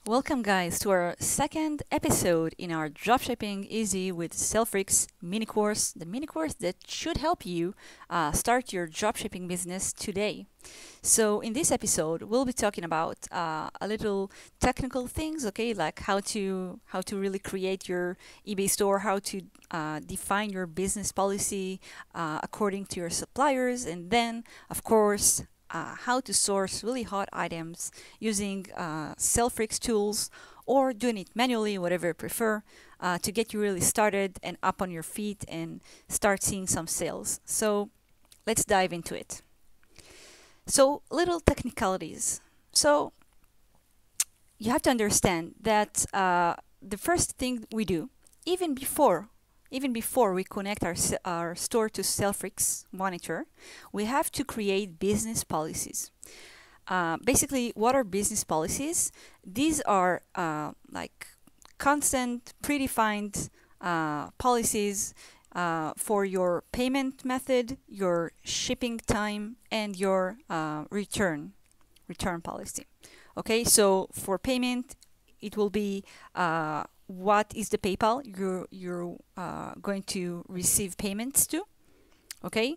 Welcome guys to our second episode in our Dropshipping Easy with SaleFreaks mini course, the mini course that should help you start your dropshipping business today. So in this episode, we'll be talking about a little technical things, okay, like how to really create your eBay store, how to define your business policy according to your suppliers, and then of course how to source really hot items using SaleFreaks tools or doing it manually, whatever you prefer, to get you really started and up on your feet and start seeing some sales. So let's dive into it. So little technicalities. So you have to understand that the first thing we do, even before we connect our store to SaleFreaks Monitor, we have to create business policies. Basically, what are business policies? These are like constant, predefined policies for your payment method, your shipping time, and your return policy. Okay, so for payment, it will be what is the PayPal you're going to receive payments to. Okay,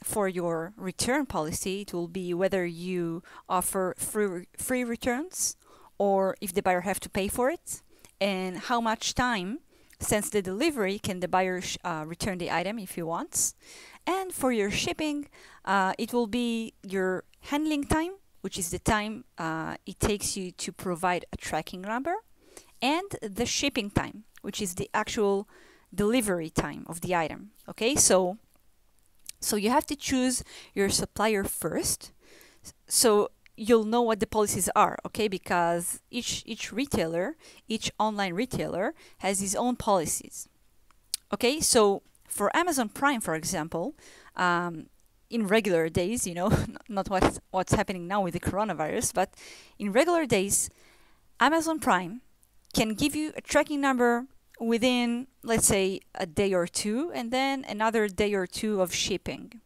for your return policy, it will be whether you offer free returns or if the buyer have to pay for it, and how much time since the delivery can the buyer return the item if he wants. And for your shipping, it will be your handling time, which is the time it takes you to provide a tracking number, and the shipping time, which is the actual delivery time of the item. Okay, so you have to choose your supplier first, so you'll know what the policies are. Okay, because each retailer, each online retailer has his own policies. Okay, so for Amazon Prime, for example, in regular days, you know, not what's happening now with the coronavirus, but in regular days, Amazon Prime can give you a tracking number within, let's say, a day or two, and then another day or two of shipping.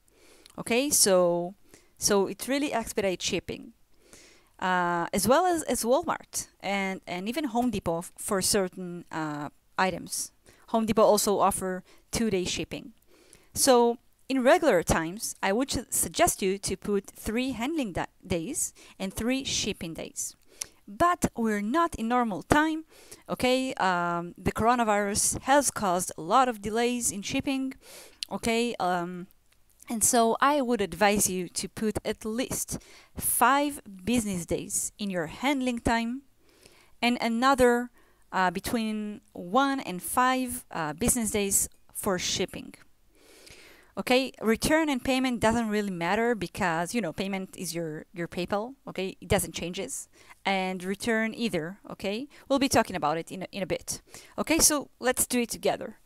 Okay, so it really expedites shipping, as well as Walmart and even Home Depot for certain items. Home Depot also offer 2-day shipping. So in regular times, I would suggest you to put 3 handling days and 3 shipping days. But we're not in normal time. Okay, the coronavirus has caused a lot of delays in shipping. Okay, and so I would advise you to put at least 5 business days in your handling time, and another between 1 and 5 business days for shipping. Okay, return and payment doesn't really matter because, you know, payment is your PayPal. Okay, it doesn't changes, and return either. Okay, we'll be talking about it in a bit. Okay, so let's do it together.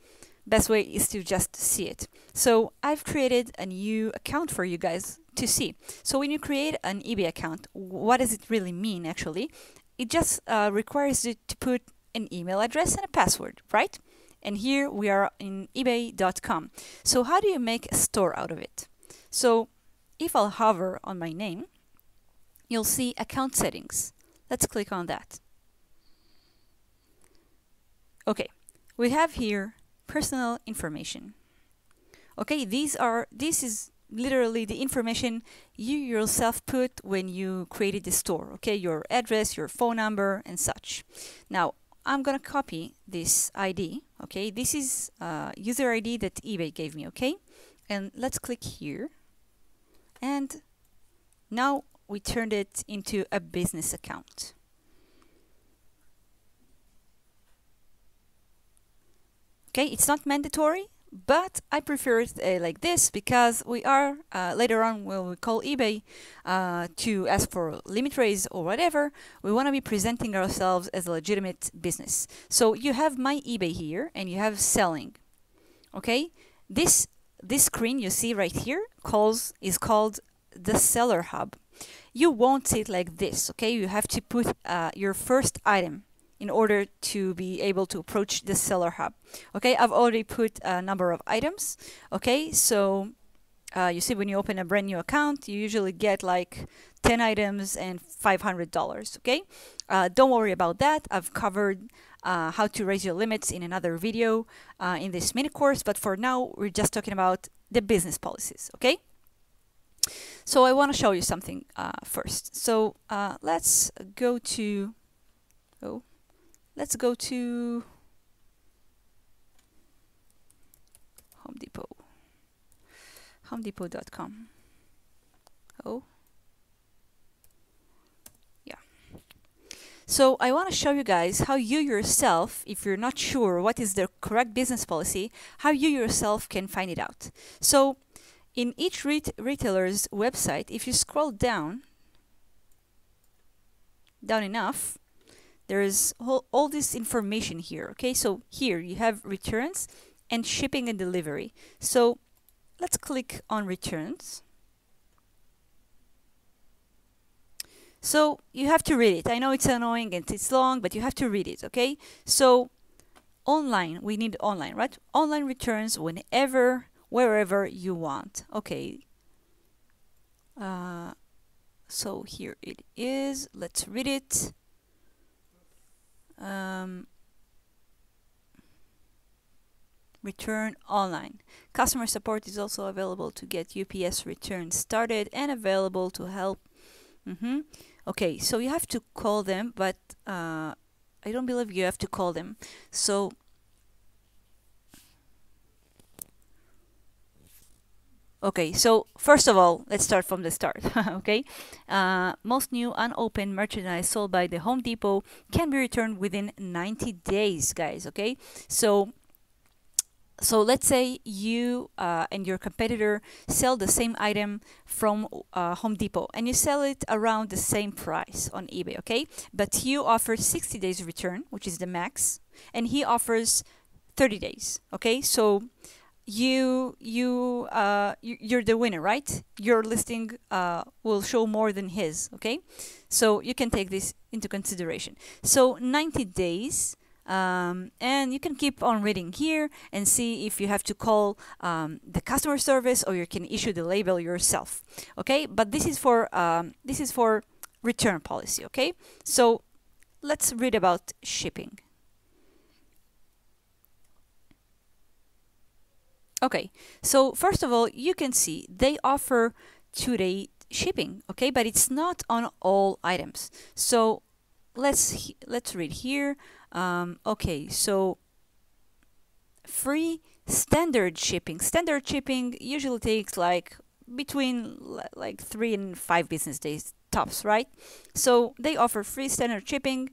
Best way is to just see it. So I've created a new account for you guys to see. So when you create an eBay account, what does it really mean actually? It just requires you to put an email address and a password, right? And here we are in ebay.com. So how do you make a store out of it? So if I'll hover on my name, you'll see account settings. Let's click on that. Okay, we have here personal information. Okay, this is literally the information you yourself put when you created the store. Okay, your address, your phone number, and such. Now, I'm gonna copy this ID. Okay, this is user ID that eBay gave me. Okay, and let's click here, and now we turned it into a business account. Okay, it's not mandatory, but I prefer it like this because we are later on when we call eBay to ask for limit raise or whatever, we want to be presenting ourselves as a legitimate business. So you have my eBay here and you have selling. Okay, this screen you see right here is called the seller hub. You won't see it like this. Okay, you have to put your first item in order to be able to approach the seller hub. Okay, I've already put a number of items. Okay, so you see when you open a brand new account, you usually get like 10 items and $500. Okay, don't worry about that. I've covered how to raise your limits in another video in this mini course, but for now we're just talking about the business policies. Okay, so I want to show you something first. So let's go to Home Depot, homedepot.com. So I want to show you guys how you yourself, if you're not sure what is the correct business policy, how you yourself can find it out. So in each retailer's website, if you scroll down enough, there's all this information here. Okay, so here you have returns and shipping and delivery. So let's click on returns. So you have to read it. I know it's annoying and it's long, but you have to read it, okay? So online, we need online, right? Online returns whenever, wherever you want. Okay. So here it is. Let's read it. Return online. Customer support is also available to get UPS returns started and available to help. Okay, so you have to call them, but I don't believe you have to call them. So okay, so first of all, let's start from the start. Okay, most new unopened merchandise sold by the Home Depot can be returned within 90 days, guys. Okay, so let's say you and your competitor sell the same item from Home Depot and you sell it around the same price on eBay, okay? But you offer 60 days return, which is the max, and he offers 30 days, okay? So you're the winner, right? Your listing will show more than his, okay? So you can take this into consideration. So 90 days. And you can keep on reading here and see if you have to call the customer service or you can issue the label yourself. Okay, but this is for return policy. Okay, so let's read about shipping. Okay, so first of all, you can see they offer 2-day shipping. Okay, but it's not on all items. So let's read here. Okay, so free standard shipping. Standard shipping usually takes like between 3 and 5 business days tops, right? So they offer free standard shipping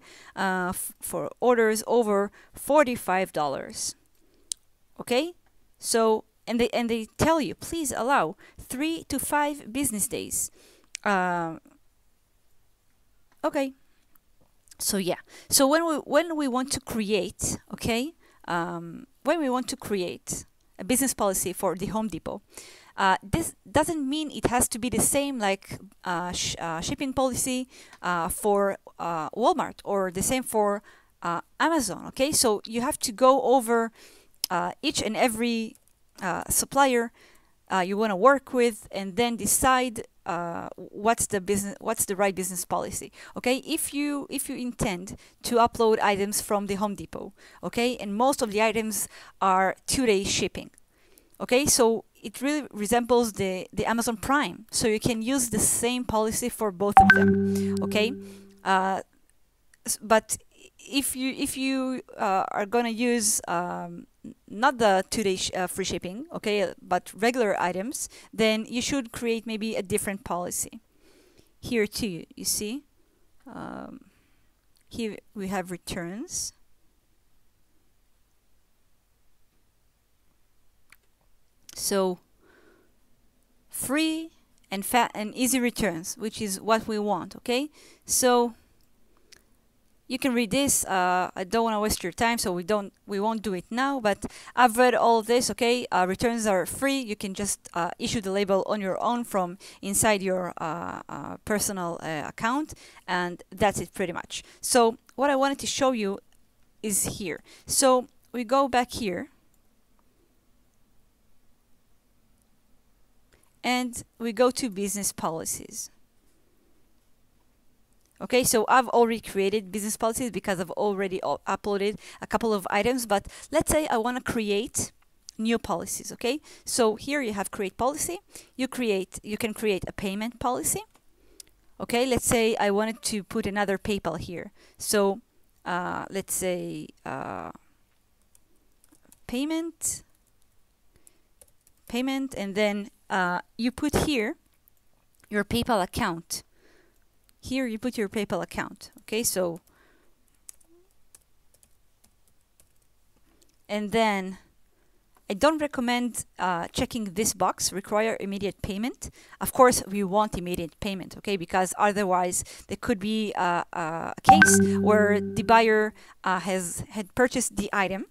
for orders over $45. Okay, so and they tell you please allow 3 to 5 business days. Okay. So yeah, so when we want to create, okay, when we want to create a business policy for the Home Depot, this doesn't mean it has to be the same like shipping policy for Walmart or the same for Amazon. Okay, so you have to go over each and every supplier you want to work with, and then decide what's the right business policy. Okay, if you intend to upload items from the Home Depot, okay, and most of the items are 2-day shipping, okay, so it really resembles the Amazon Prime, so you can use the same policy for both of them. Okay, but if you are gonna use not the 2-day free shipping, okay, but regular items, then you should create maybe a different policy. Here too, you see, here we have returns. So free and easy returns, which is what we want. Okay, so you can read this. I don't want to waste your time, so we won't do it now, but I've read all of this. Okay, returns are free. You can just issue the label on your own from inside your personal account, and that's it pretty much. So what I wanted to show you is here. So we go back here and we go to business policies. Okay, so I've already created business policies because I've already uploaded a couple of items, but let's say I want to create new policies. Okay, so here you have create policy. You can create a payment policy. Okay, let's say I wanted to put another PayPal here. So let's say payment, and then you put here your PayPal account. Here you put your PayPal account. Okay, so and then I don't recommend checking this box, require immediate payment. Of course, we want immediate payment, okay, because otherwise there could be a case where the buyer had purchased the item,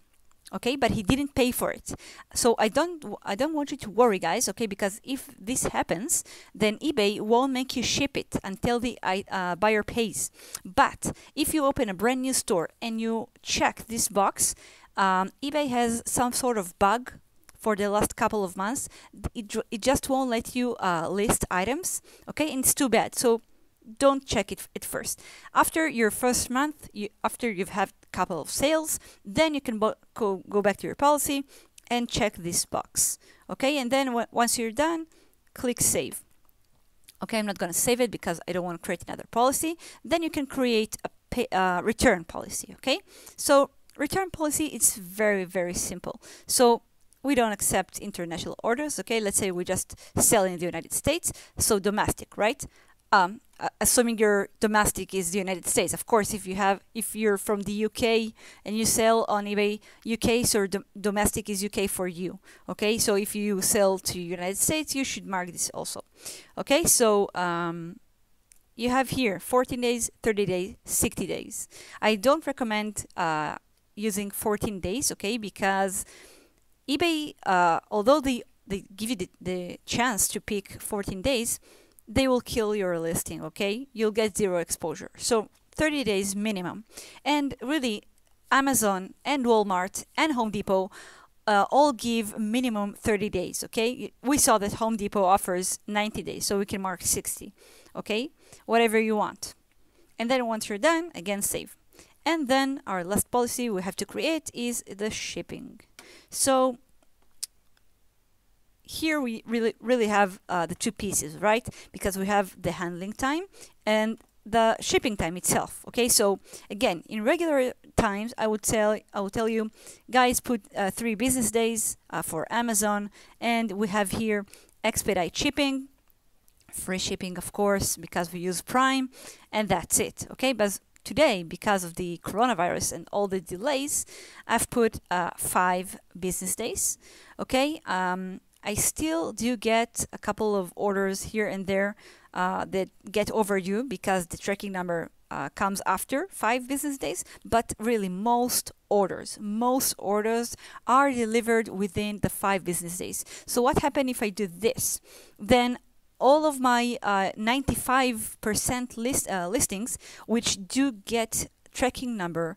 okay, but he didn't pay for it. So I don't want you to worry, guys, okay, because if this happens, then eBay won't make you ship it until the buyer pays. But if you open a brand new store and you check this box, eBay has some sort of bug for the last couple of months. It just won't let you list items, okay, and it's too bad. So don't check it at first. After your first month, after you've had a couple of sales, then you can go back to your policy and check this box, okay, and then once you're done, click save. Okay, I'm not going to save it because I don't want to create another policy. Then you can create a return policy, okay. So return policy is very, very simple. So we don't accept international orders, okay. Let's say we just sell in the United States, so domestic, right? Assuming your domestic is the United States. Of course, if you're from the UK and you sell on eBay UK, so domestic is UK for you. Okay, so if you sell to United States, you should mark this also. Okay, so you have here 14 days, 30 days, 60 days. I don't recommend using 14 days, okay, because eBay, although they give you the chance to pick 14 days, they will kill your listing, okay? You'll get zero exposure. So 30 days minimum. And really, Amazon and Walmart and Home Depot all give minimum 30 days, okay? We saw that Home Depot offers 90 days, so we can mark 60, okay? Whatever you want. And then once you're done, again, save. And then our last policy we have to create is the shipping. So here we really have the two pieces, right? Because we have the handling time and the shipping time itself. Okay, so again, in regular times, I would tell you, guys, put 3 business days for Amazon, and we have here expedite shipping, free shipping, of course, because we use Prime, and that's it. Okay, but today, because of the coronavirus and all the delays, I've put 5 business days. Okay, I still do get a couple of orders here and there that get overdue because the tracking number comes after 5 business days, but really most orders are delivered within the 5 business days. So what happens if I do this? Then all of my 95% listings, which do get tracking number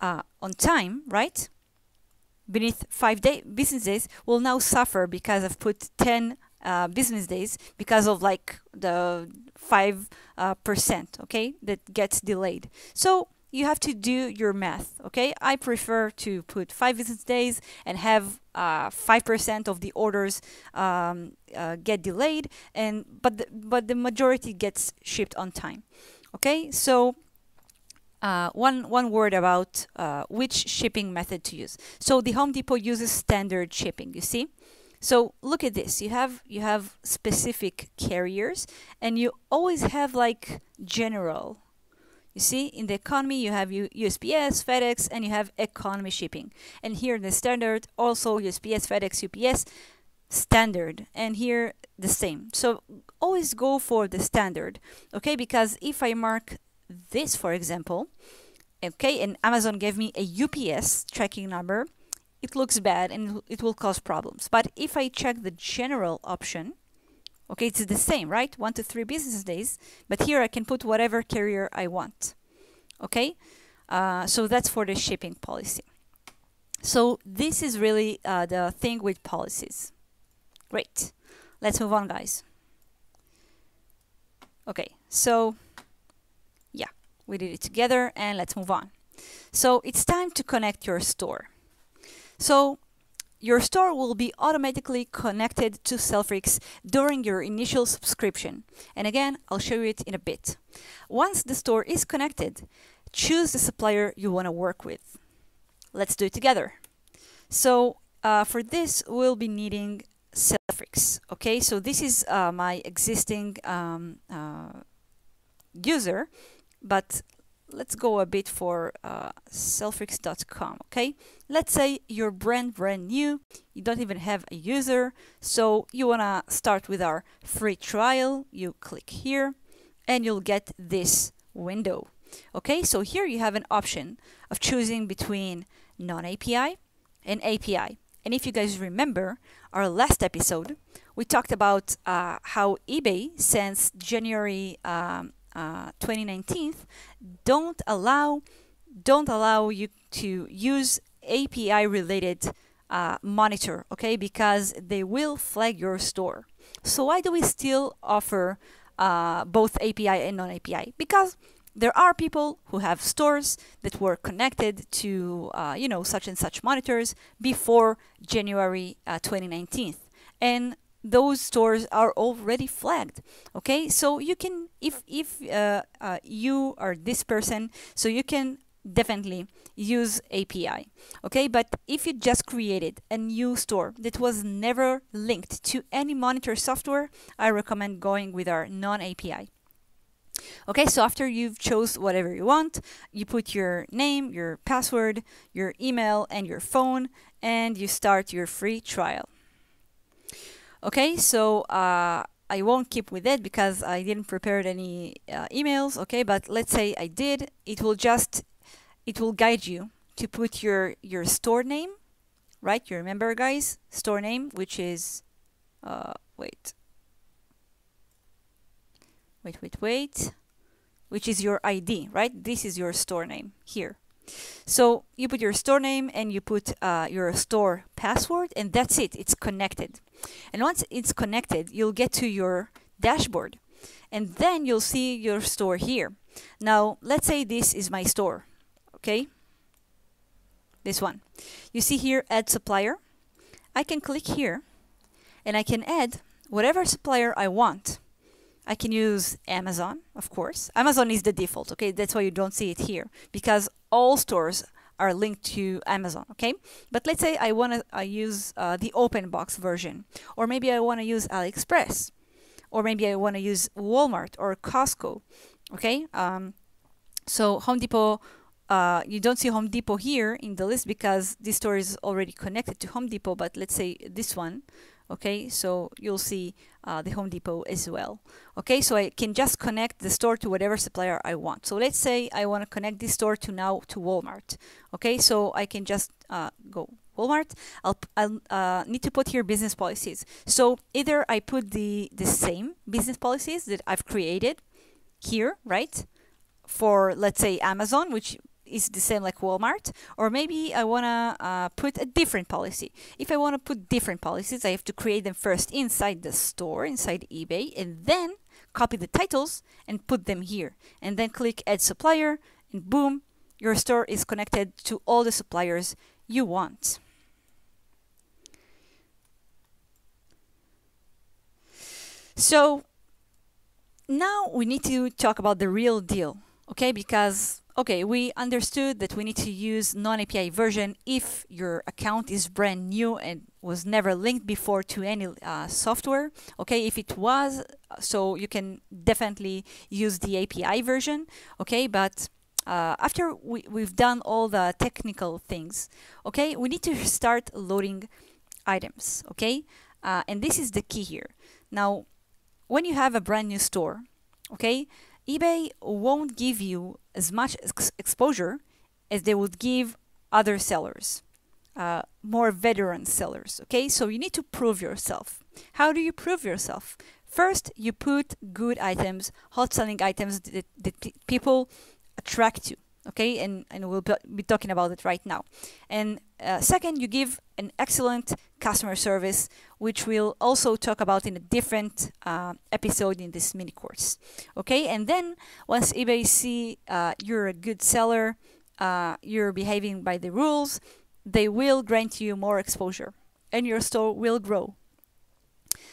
on time, right? Beneath 5 business days, will now suffer because I've put 10 business days because of like the 5%, okay, that gets delayed. So you have to do your math, okay? I prefer to put 5 business days and have 5% of the orders get delayed, but the majority gets shipped on time, okay? So one word about which shipping method to use. So the Home Depot uses standard shipping, you see? So look at this. You have specific carriers, and you always have like general. You see, in the economy, you have USPS, FedEx, and you have economy shipping. And here in the standard, also USPS, FedEx, UPS, standard. And here, the same. So always go for the standard, okay? Because if I mark this, for example, okay, and Amazon gave me a UPS tracking number, it looks bad and it will cause problems. But if I check the general option, okay, it's the same, right? 1 to 3 business days, but here I can put whatever carrier I want, okay? So that's for the shipping policy. So this is really the thing with policies. Great. Let's move on, guys. Okay, so yeah, We did it together, and let's move on. So it's time to connect your store. So your store will be automatically connected to SaleFreaks during your initial subscription. And again, I'll show you it in a bit. Once the store is connected, choose the supplier you want to work with. Let's do it together. So for this, we'll be needing SaleFreaks. Okay, so this is my existing user, but let's go a bit for SaleFreaks.com. Okay, let's say you're brand new, you don't even have a user, so you wanna start with our free trial. You click here, and you'll get this window. Okay, so here you have an option of choosing between non-API and API. And if you guys remember our last episode, we talked about how eBay since January 2019 don't allow you to use API related monitor, okay, because they will flag your store. So why do we still offer both API and non-API? Because there are people who have stores that were connected to such and such monitors before January 2019, and those stores are already flagged. Okay, so you can, if you are this person, so you can definitely use API. Okay, but if you just created a new store that was never linked to any monitor software, I recommend going with our non-API. Okay, so after you've chose whatever you want, you put your name, your password, your email, and your phone, and you start your free trial. Okay, so I won't keep with it because I didn't prepare any emails. Okay, but let's say I did. It will guide you to put your store name, right? You remember, guys, store name, which is wait, which is your ID, right? This is your store name here. So you put your store name and you put your store password, and that's it. It's connected. And once it's connected, you'll get to your dashboard, and then you'll see your store here. Now, let's say this is my store, okay? This one. You see here, add supplier. I can click here, and I can add whatever supplier I want. I can use Amazon, of course. Amazon is the default, okay? That's why you don't see it here, because all stores are linked to Amazon, okay? But let's say I want to use the open box version, or maybe I want to use AliExpress, or maybe I want to use Walmart or Costco, okay? So Home Depot, you don't see Home Depot here in the list because this store is already connected to Home Depot, but let's say this one, okay? So you'll see the Home Depot as well. Okay, so I can just connect the store to whatever supplier I want. So let's say I want to connect this store to Walmart. Okay, so I can just go Walmart. I'll need to put here business policies. So either I put the same business policies that I've created here, right? For, let's say, Amazon, which is the same like Walmart, or maybe I want to put a different policy. If I want to put different policies, I have to create them first inside the store, inside eBay, and then copy the titles and put them here. And then click Add Supplier, and boom, your store is connected to all the suppliers you want. So now we need to talk about the real deal, okay? Because okay, we understood that we need to use non-API version if your account is brand new and was never linked before to any software. Okay, if it was, so you can definitely use the API version. Okay, but after we've done all the technical things, okay, we need to start loading items. Okay, and this is the key here. Now, when you have a brand new store, okay, eBay won't give you as much exposure as they would give other sellers, more veteran sellers, okay? So you need to prove yourself. How do you prove yourself? First, you put good items, hot selling items that people attract you, Okay, and we'll be talking about it right now. And second, you give an excellent customer service, which we'll also talk about in a different episode in this mini course. Okay, and then once eBay see you're a good seller, you're behaving by the rules, they will grant you more exposure and your store will grow.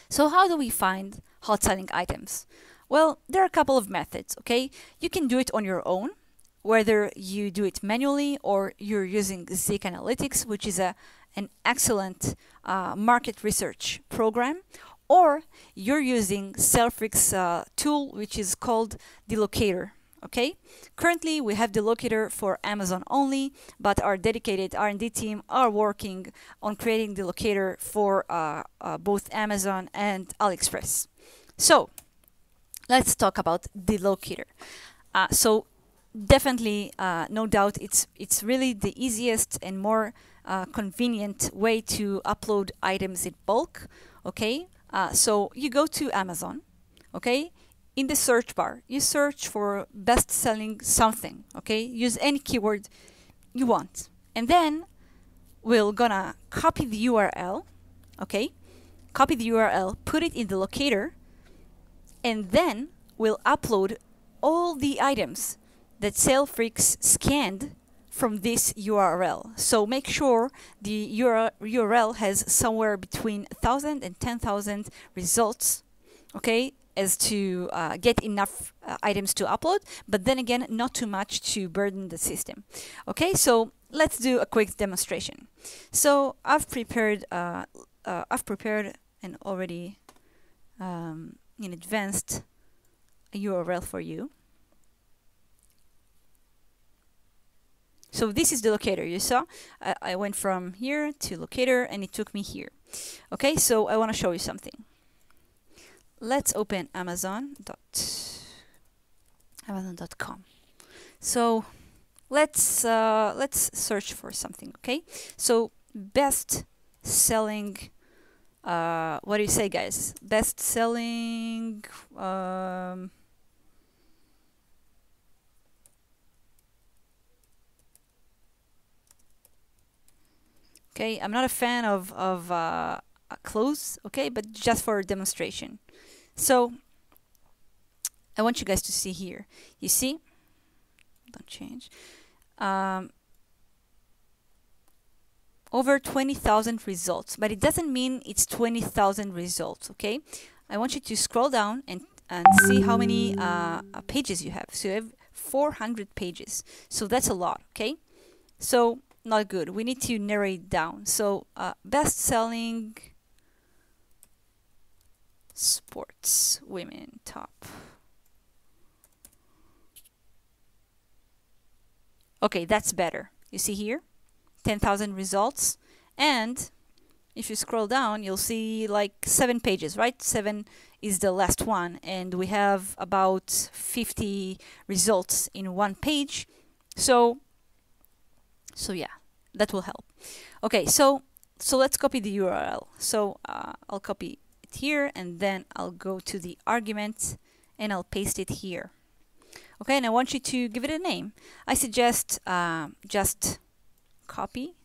So how do we find hot selling items? Well, there are a couple of methods, okay? You can do it on your own, whether you do it manually or you're using Zik Analytics, which is an excellent market research program, or you're using SaleFreaks tool, which is called the Locator. Okay, currently we have the Locator for Amazon only, but our dedicated R&D team are working on creating the Locator for both Amazon and AliExpress. So let's talk about the Locator. So definitely, no doubt, it's really the easiest and more convenient way to upload items in bulk. Okay, so you go to Amazon. Okay. In the search bar, you search for best-selling something, okay? Use any keyword you want. And then we're gonna copy the URL, okay? Copy the URL, put it in the Locator, and then we'll upload all the items that SaleFreaks scanned from this URL. So make sure the URL has somewhere between 1,000 and 10,000 results, okay? As to get enough items to upload, but then again, not too much to burden the system. Okay, so let's do a quick demonstration. So I've prepared and already in advanced a URL for you. So this is the Locator. You saw I went from here to Locator and it took me here. Okay, so I want to show you something. Let's open Amazon.com. So let's search for something. Okay. So best selling. What do you say, guys? Best selling. Okay. I'm not a fan of clothes. Okay, but just for demonstration. So I want you guys to see here. You see? Don't change. Over 20,000 results, but it doesn't mean it's 20,000 results, okay? I want you to scroll down and see how many pages you have. So you have 400 pages. So that's a lot, okay? So not good. We need to narrow it down. So best-selling sports women top. Okay, that's better. You see here 10,000 results, and if you scroll down you'll see like 7 pages, right? 7 is the last one, and we have about 50 results in one page. So yeah, that will help. Okay, so let's copy the URL. So I'll copy here, and then I'll go to the argument and I'll paste it here. Okay, and I want you to give it a name. I suggest just copy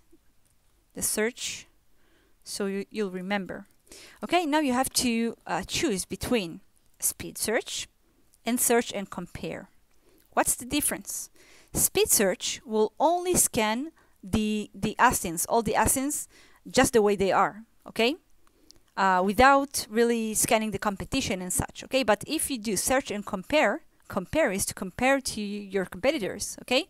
the search so you'll remember. Okay, now you have to choose between speed search and search and compare. What's the difference? Speed search will only scan the ASINs, all the ASINs, just the way they are, okay? Without really scanning the competition and such, okay? But if you do search and compare is to compare to your competitors, okay?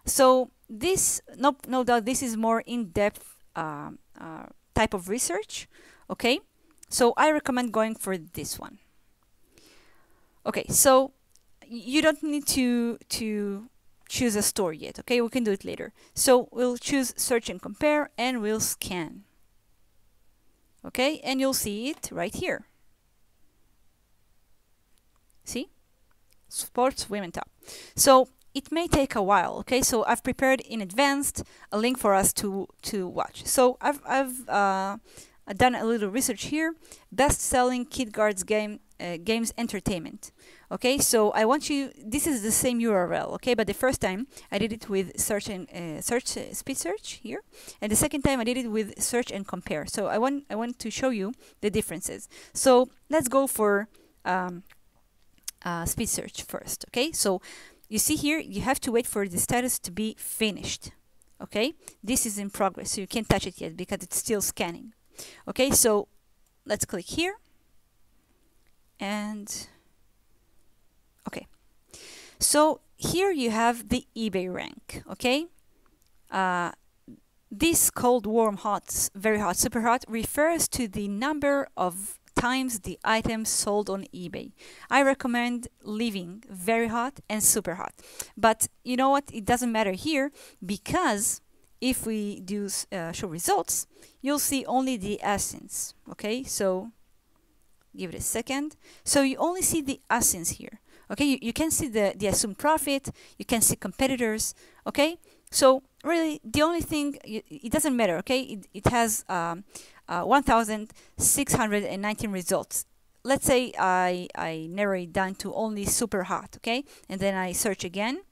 So this, no doubt, this is more in-depth type of research, okay? So I recommend going for this one. Okay, so you don't need to choose a store yet, okay? We can do it later. So we'll choose search and compare, and we'll scan. Okay, and you'll see it right here. See? Sports women top. So it may take a while, okay? So I've prepared in advance a link for us to watch. So I've done a little research here. Best-selling kid guards game games entertainment. Okay, so I want you, this is the same URL, okay, but the first time I did it with search and speed search here, and the second time I did it with search and compare. So I want to show you the differences. So let's go for speed search first. Okay, so you see here you have to wait for the status to be finished. Okay, this is in progress, so you can't touch it yet because it's still scanning. Okay, so let's click here. And okay, so here you have the eBay rank. Okay, this cold, warm, hot, very hot, super hot refers to the number of times the item sold on eBay. I recommend leaving very hot and super hot, but you know what, it doesn't matter here, because if we do show results, you'll see only the ASINs. Okay, so give it a second. So you only see the ASINs here. Okay, you can see the assumed profit, you can see competitors. Okay, so really the only thing, it doesn't matter. Okay, it has 1,619 results. Let's say I narrow it down to only super hot. Okay, and then I search again.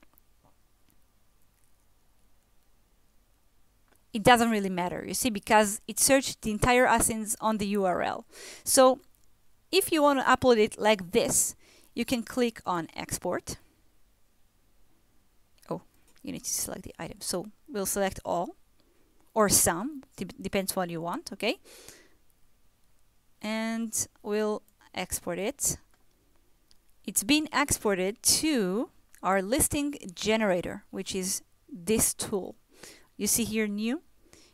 It doesn't really matter, you see, because it searched the entire ASINs on the URL. So if you want to upload it like this, you can click on export. Oh, you need to select the item. So we'll select all or some, depends what you want, okay? And we'll export it. It's been exported to our listing generator, which is this tool. You see here new.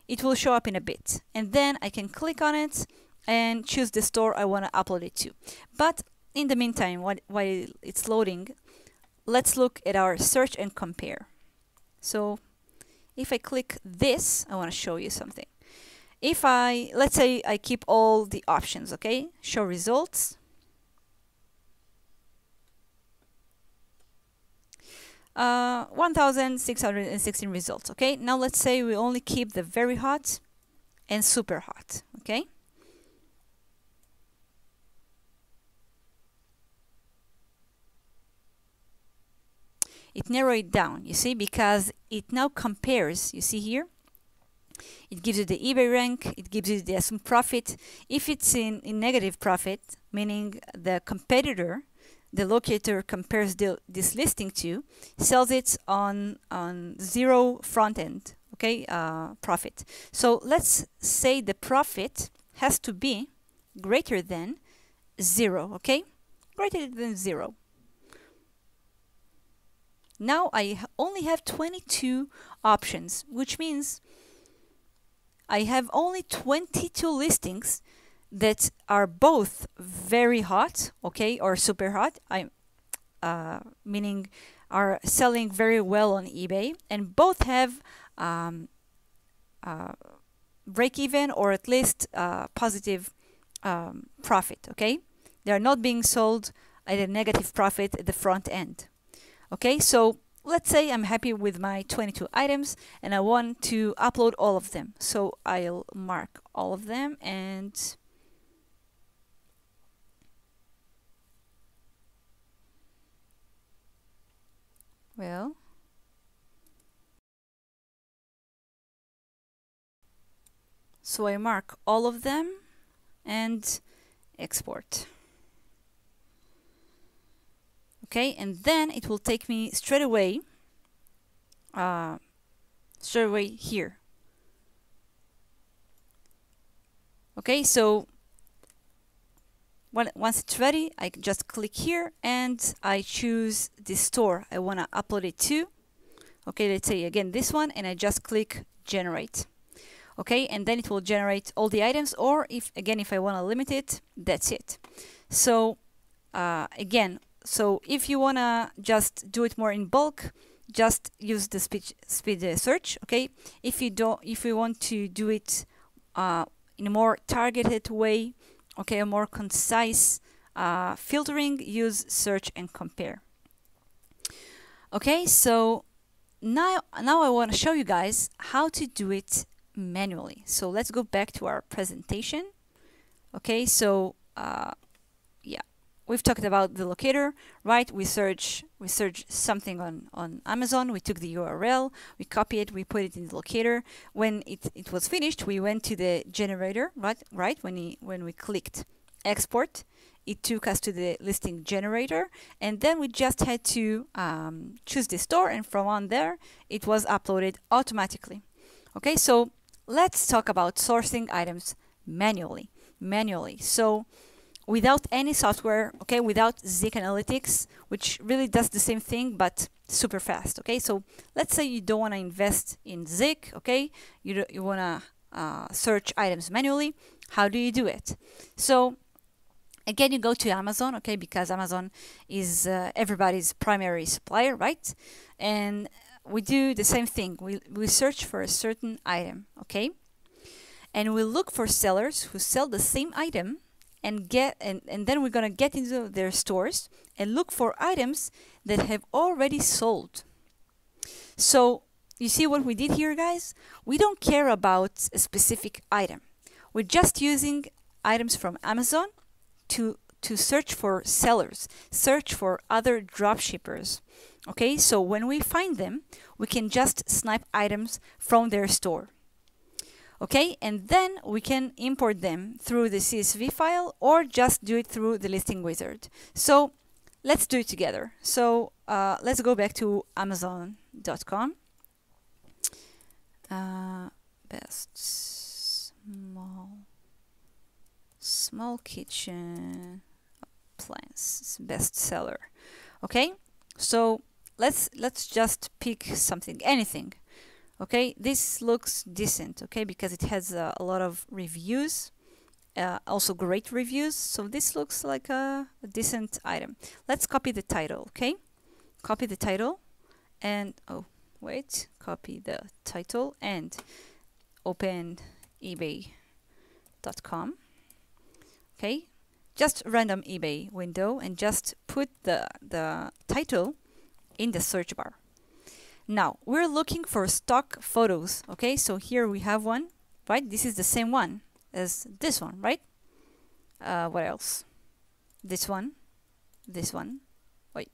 It will show up in a bit. And then I can click on it and choose the store I want to upload it to. But in the meantime, while it's loading, let's look at our search and compare. So if I click this, I want to show you something. If let's say I keep all the options, okay? Show results. 1,616 results, okay? Now let's say we only keep the very hot and super hot, okay? It narrowed it down, you see, because it now compares, you see here, it gives you the eBay rank, it gives you the assumed profit. If it's in negative profit, meaning the competitor, the locator compares this listing to, sells it on zero front end, okay, profit. So let's say the profit has to be greater than 0, okay, greater than 0. Now I only have 22 options, which means I have only 22 listings that are both very hot, okay, or super hot, meaning are selling very well on eBay, and both have break even or at least positive profit, okay? They are not being sold at a negative profit at the front end. Okay, so let's say I'm happy with my 22 items and I want to upload all of them. So I'll mark all of them and well, so I mark all of them and export. Okay, and then it will take me straight away here. Okay, so once it's ready, I just click here and I choose the store I want to upload it to. Okay, let's say again this one, and I just click generate. Okay, and then it will generate all the items, or if I want to limit it, that's it. So again, so if you want to just do it more in bulk, just use the speed search, okay? If you want to do it in a more targeted way, okay, a more concise filtering, use search and compare. Okay, so now I want to show you guys how to do it manually. So let's go back to our presentation. Okay, so yeah, we've talked about the locator, right? We search something on Amazon. We took the URL, we copy it, we put it in the locator. When it was finished, we went to the generator, right? When we clicked export, it took us to the listing generator, and then we just had to choose the store, and from on there, it was uploaded automatically. Okay, so let's talk about sourcing items manually. So without any software, okay, without Zik Analytics, which really does the same thing but super fast. Okay, so let's say you don't want to invest in Zik. Okay, you want to search items manually. How do you do it? So again, you go to Amazon, okay, because Amazon is everybody's primary supplier, right? And we do the same thing. We search for a certain item, okay, and we look for sellers who sell the same item, and then we're gonna get into their stores and look for items that have already sold. So you see what we did here, guys? We don't care about a specific item. We're just using items from Amazon to search for sellers, search for other dropshippers. Okay, so when we find them, we can just snipe items from their store. Okay, and then we can import them through the CSV file or just do it through the listing wizard. So let's do it together. So let's go back to Amazon.com. Best small kitchen appliance bestseller. Okay, so let's just pick something, anything. Okay, this looks decent, okay, because it has a lot of reviews, also great reviews. So this looks like a decent item. Let's copy the title, okay? Copy the title and, copy the title and open eBay.com. Okay, just random eBay window and just put the title in the search bar. Now, we're looking for stock photos, okay? So here we have one, right? This is the same one as this one, right? What else? This one. Wait.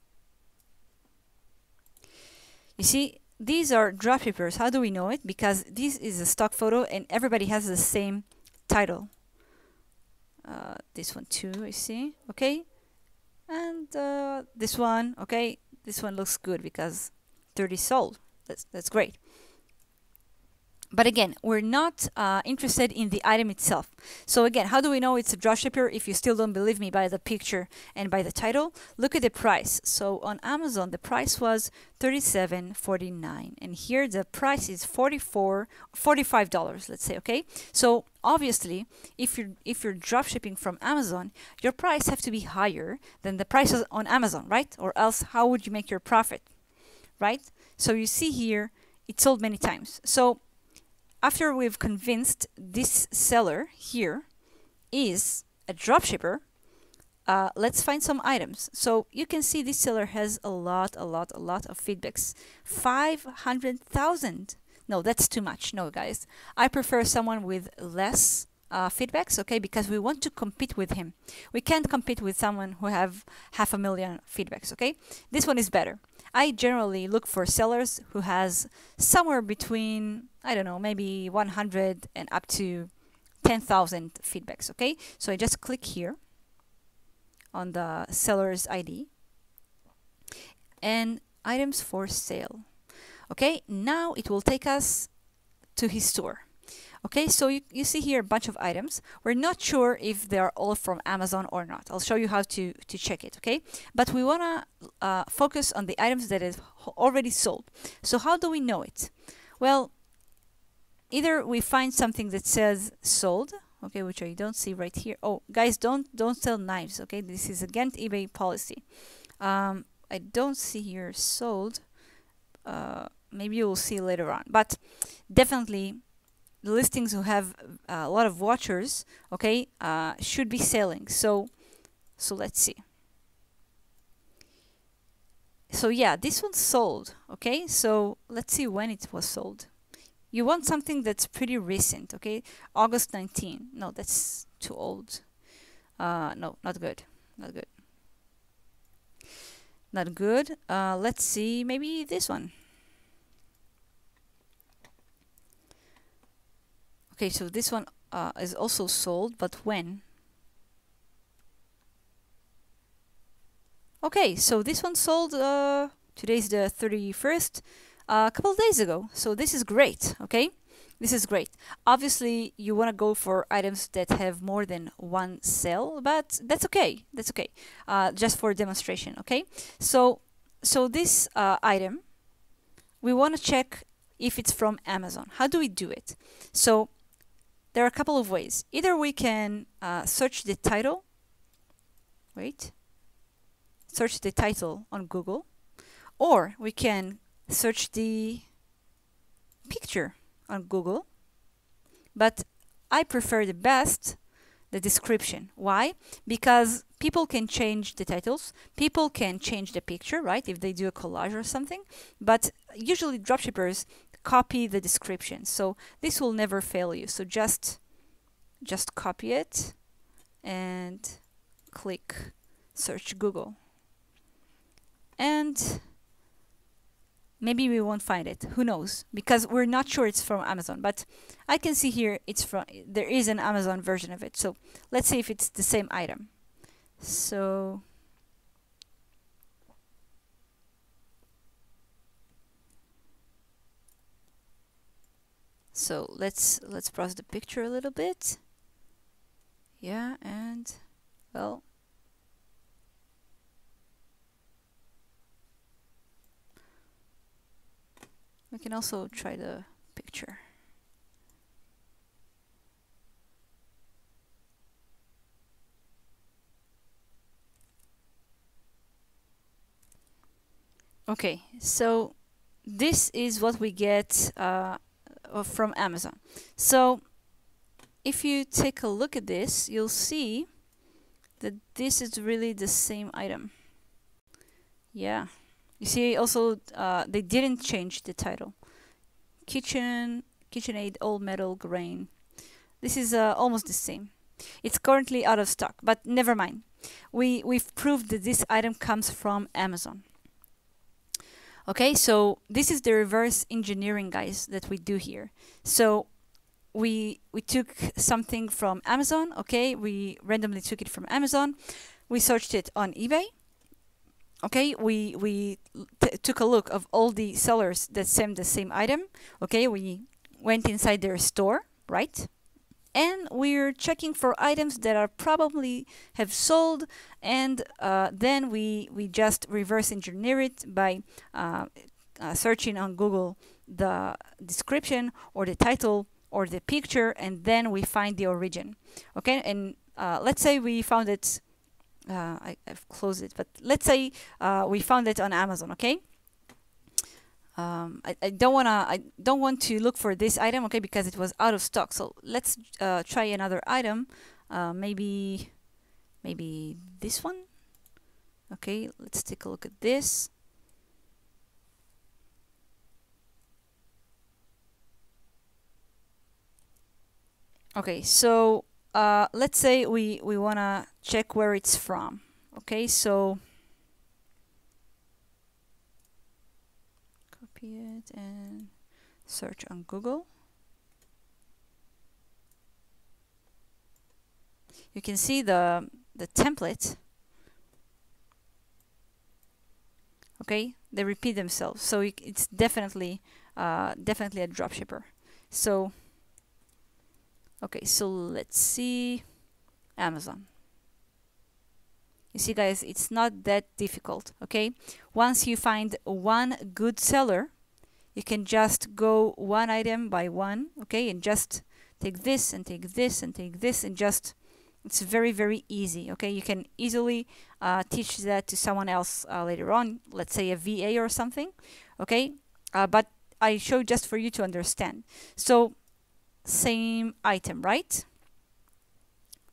You see, these are dropshippers. How do we know it? Because this is a stock photo and everybody has the same title. This one too, I see, okay? And this one, okay? This one looks good because 30 sold. That's great. But again, we're not interested in the item itself. So again, how do we know it's a dropshipper? If you still don't believe me by the picture and by the title, look at the price. So on Amazon, the price was $37.49, and here the price is $45. Let's say, okay. So obviously, if you're dropshipping from Amazon, your price have to be higher than the prices on Amazon, right? Or else, how would you make your profit? Right? So you see here, it sold many times. So after we've convinced this seller here is a dropshipper, let's find some items. So you can see this seller has a lot of feedbacks. 500,000. No, that's too much. No, guys. I prefer someone with less feedbacks, okay, because we want to compete with him. We can't compete with someone who have 500,000 feedbacks, okay? This one is better. I generally look for sellers who has somewhere between, I don't know, maybe 100 and up to 10,000 feedbacks, okay? So I just click here on the seller's ID and items for sale. Okay, now it will take us to his store. Okay, so you see here a bunch of items. We're not sure if they are all from Amazon or not. I'll show you how to check it, okay? But we want to focus on the items that is already sold. So how do we know it? Well, either we find something that says sold, okay, which I don't see right here. Oh, guys, don't sell knives, okay? This is against eBay policy. I don't see here sold. Maybe you'll see later on. But definitely, the listings who have a lot of watchers, okay, should be selling. So let's see. So yeah, this one sold, okay? So let's see when it was sold. You want something that's pretty recent, okay? August 19. No, that's too old. No, not good. Not good. Not good. Let's see, maybe this one. Okay, so this one is also sold, but when? Okay, so this one sold, today's the 31st, a couple of days ago. So this is great, okay? This is great. Obviously, you want to go for items that have more than one sale, but that's okay. That's okay. Just for demonstration, okay? So this item, we want to check if it's from Amazon. How do we do it? So there are a couple of ways. Either we can search the title. Search the title on Google, or we can search the picture on Google, but I prefer the best the description. Why? Because people can change the titles, people can change the picture, right, if they do a collage or something, but usually dropshippers copy the description, so this will never fail you. So just copy it and click search Google. And maybe we won't find it. Who knows? Because we're not sure it's from Amazon. But I can see here there is an Amazon version of it. So let's see if it's the same item. So let's browse the picture a little bit. Yeah, and well, we can also try the picture. Okay, so this is what we get from Amazon. So if you take a look at this, you'll see that this is really the same item. Yeah. You see also they didn't change the title. KitchenAid all metal grain. This is almost the same. It's currently out of stock, but never mind. We've proved that this item comes from Amazon. Okay, so this is the reverse engineering, guys, that we do here. So we took something from Amazon, okay? We randomly took it from Amazon. We searched it on eBay. Okay, we took a look of all the sellers that send the same item. Okay, we went inside their store, right? And we're checking for items that are probably have sold, and then we just reverse engineer it by searching on Google the description or the title or the picture, and then we find the origin. Okay, and let's say we found it. I've closed it, but let's say we found it on Amazon. Okay. I don't want to look for this item, okay, because it was out of stock. So let's try another item. Maybe this one. Okay, let's take a look at this. Okay, so let's say we wanna check where it's from. Okay, so copy it and search on Google. You can see the template. Okay, they repeat themselves, so it's definitely a dropshipper. So okay, so let's see Amazon. You see, guys, it's not that difficult, okay? Once you find one good seller, you can just go one item by one, okay? And just take this and take this and take this and just, it's very, very easy, okay? You can easily teach that to someone else later on, let's say a VA or something, okay? But I show just for you to understand. So, same item, right?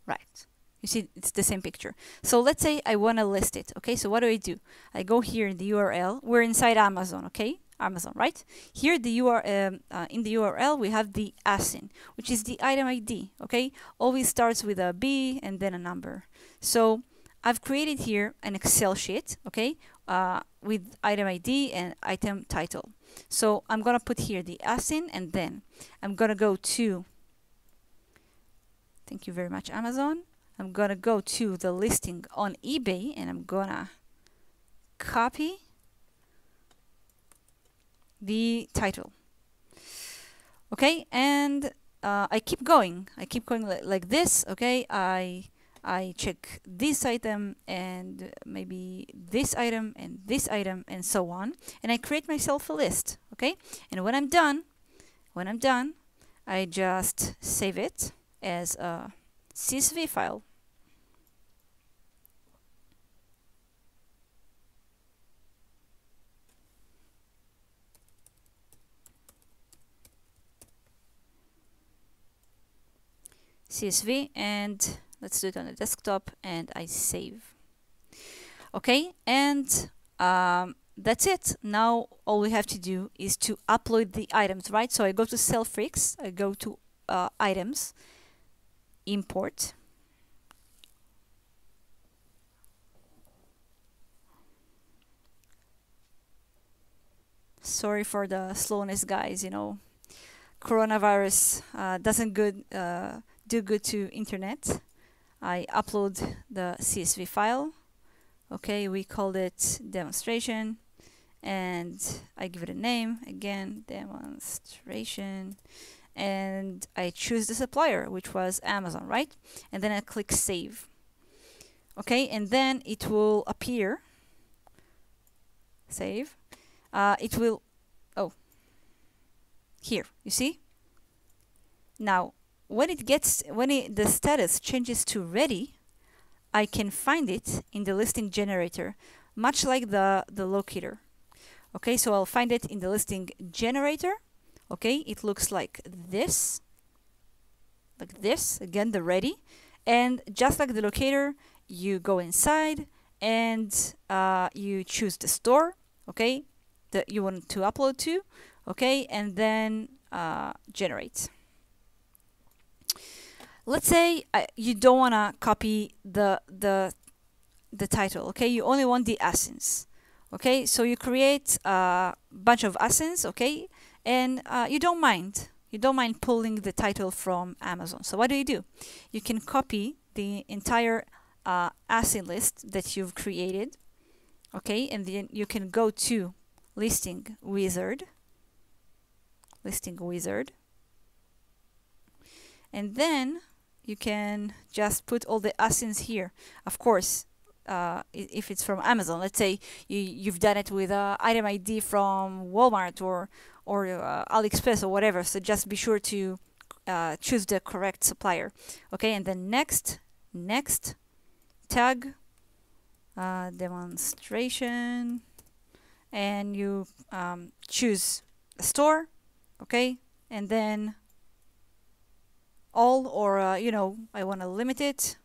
Right. You see, it's the same picture. So let's say I want to list it. Okay, so what do? I go here in the URL. We're inside Amazon, okay? Amazon, right? Here in the URL, we have the ASIN, which is the item ID, okay? Always starts with a B and then a number. So I've created here an Excel sheet, okay? with item ID and item title. So I'm gonna put here the ASIN, and then I'm gonna go to, thank you very much Amazon, I'm gonna go to the listing on eBay, and I'm gonna copy the title. Okay, and I keep going like this. Okay, I check this item and maybe this item and so on, and I create myself a list. Okay, and when I'm done, I just save it as a CSV file. CSV, and let's do it on the desktop, and I save. Okay, and that's it. Now all we have to do is to upload the items, right? So I go to SaleFreaks, I go to items, import, sorry for the slowness, guys, you know, coronavirus doesn't do good to internet. I upload the CSV file. Okay, we called it demonstration, and I give it a name, again, demonstration, and I choose the supplier, which was Amazon, right? And then I click save. Okay, and then it will appear, save, it will, oh, here, you see? Now, when the status changes to ready, I can find it in the listing generator, much like the locator. Okay, so I'll find it in the listing generator. Okay, it looks like this, again, the ready. And just like the locator, you go inside and you choose the store, okay, that you want to upload to, okay, and then generate. Let's say you don't want to copy the title, okay? You only want the ASINs, okay? So you create a bunch of ASINs, okay? And you don't mind pulling the title from Amazon. So what do? You can copy the entire ASIN list that you've created, okay? And then you can go to listing wizard, and then you can just put all the ASINs here. Of course, if it's from Amazon, let's say you've done it with item ID from Walmart or AliExpress or whatever, so just be sure to choose the correct supplier. Okay, and then next, tag, demonstration, and you choose a store, okay, and then all, or you know, I want to limit it,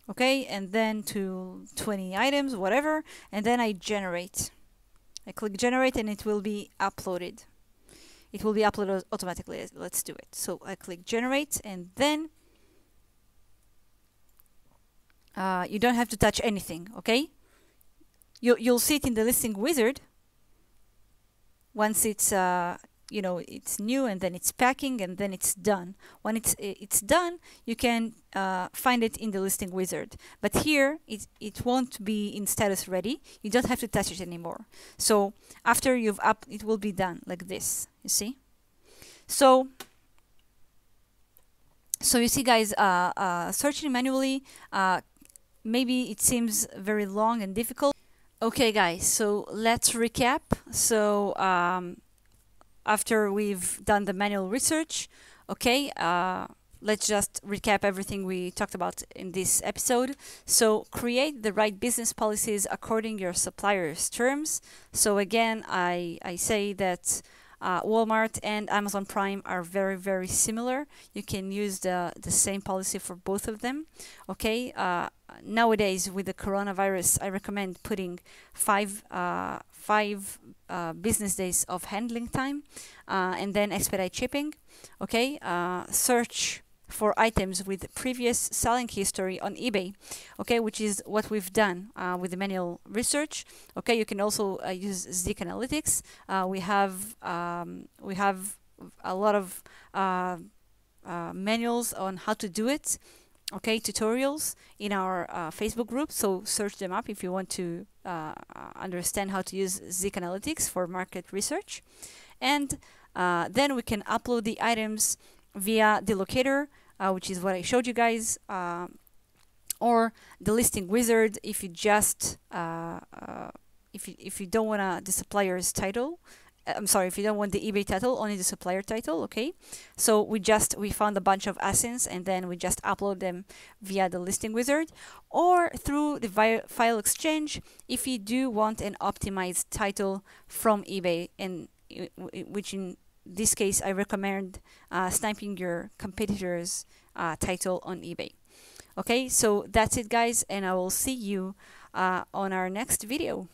okay, and then to 20 items, whatever, and then I generate. I click generate, and it will be uploaded. It will be uploaded automatically. Let's do it. So I click generate, and then you don't have to touch anything, okay? You'll see it in the listing wizard once it's you know, it's new, and then it's packing, and then it's done. When it's done, you can find it in the listing wizard. But here, it won't be in status ready. You don't have to touch it anymore. So after you've it will be done like this. You see? So you see, guys, searching manually, maybe it seems very long and difficult. Okay, guys, so let's recap. So after we've done the manual research, okay, let's just recap everything we talked about in this episode. So create the right business policies according your supplier's terms. So again, I say that Walmart and Amazon Prime are very, very similar. You can use the same policy for both of them. Okay, nowadays with the coronavirus, I recommend putting five business days of handling time, and then expedite shipping. Okay, search for items with previous selling history on eBay, okay, which is what we've done with the manual research. Okay, you can also use Zik Analytics. We have a lot of manuals on how to do it, okay, tutorials in our Facebook group, so search them up if you want to understand how to use Zik Analytics for market research. And then we can upload the items via the locator, which is what I showed you guys, or the listing wizard if you just if you don't want the supplier's title. I'm sorry, if you don't want the eBay title, only the supplier title, okay? So we found a bunch of ASINs and then we just upload them via the listing wizard, or through the file exchange if you do want an optimized title from eBay, and which in this case I recommend sniping your competitor's title on eBay. Okay, so that's it guys, and I will see you on our next video.